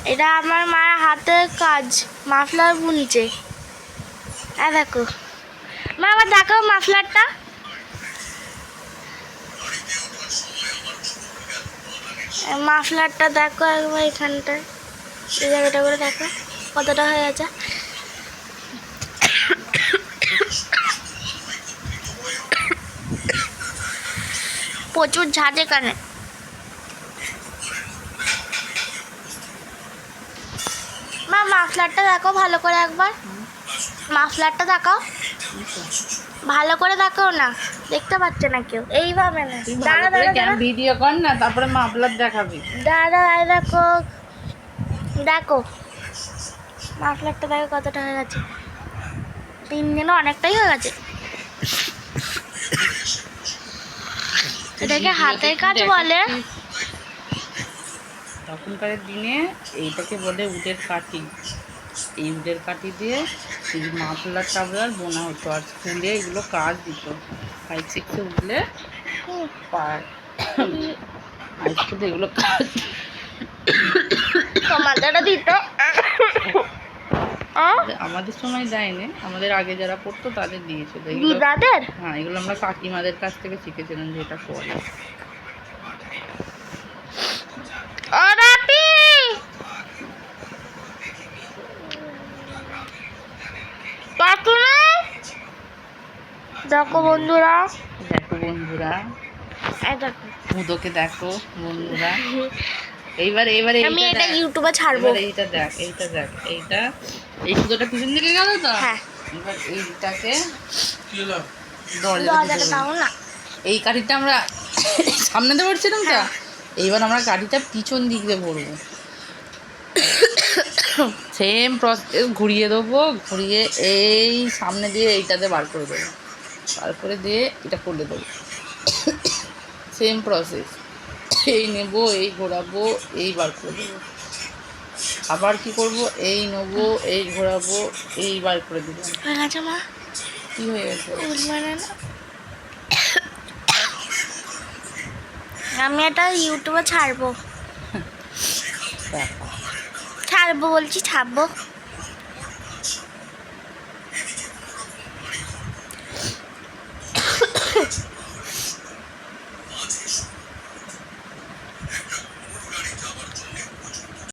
এটা আমার মায়ের হাতের কাজ, মাফলার বুনছে। দেখো মা, আবার দেখো মাফলারটা। মাফলারটা দেখো একবার এখানটায়, এই জায়গাটা করে দেখো কতটা হয়ে গেছে। প্রচুর ঝাঁজ এখানে। মা মাফলারটা দেখো ভালো করে একবার, মাফলারটা দেখাও ভালো করে, দেখো না দেখতে পাচ্ছে না কেউ, এইভাবে না। দাঁড়া দাঁড়া ভিডিও কর না, তারপরে মাফলার দেখাবি। দাঁড়া, দেখো দেখো মাফলারটা দেখো কতটা হয়ে গেছে। 3 দিনে অনেকটাই হয়ে গেছে। এটাকে হাতের কাজ বলে। তখনকার দিনে এইটাকে বলে উডের কাঠি। এই উডের কাঠি দিয়ে এই মাফলার টাফলার বোনা হতো, আর স্কুলে এগুলো কাজ দিত। 5-6 উঠলে হাই স্কুলে এগুলো কাজ তোমাদের দিত, আমাদের সময় দেয়নি, আমাদের আগে যারা পড়তো তাদের দিয়েছিল। হ্যাঁ, এগুলো আমরা কাকিমাদের কাছ থেকে শিখেছিলাম যে এটা করে। দেখো বন্ধুরা, মুদোকে দেখো বন্ধুরা। এইবারে আমি এটা ইউটিউবে ছাড়বো। এইটা দেখ, এই সুতোটা পিছন দিকে গেল তো। হ্যাঁ, এবার এইটাকে দরজাটা দাও না। এই কাঠিটা আমরা সামনে দিয়ে ভরছিলাম তো, এইবার আমরা কাঠিটা পিছন দিক দিয়ে ভরবো। সেম প্রসেস ঘুরিয়ে দেবো, ঘুরিয়ে এই সামনে দিয়ে এইটাতে বার করে দেবো, বার করে দিয়ে এটা করলে দেবো। সেম প্রসেস, এই নেব, এই ঘোরাবো, এই বার করে দেবো। আবার কি করব, এই নেব, এই ঘোরাবো, এই বার করে দেবো। হয়ে গেছে মা, কি হয়ে গেছে? আমি এটা ইউটিউবে ছাড়বো, বলছি ছাড়বো।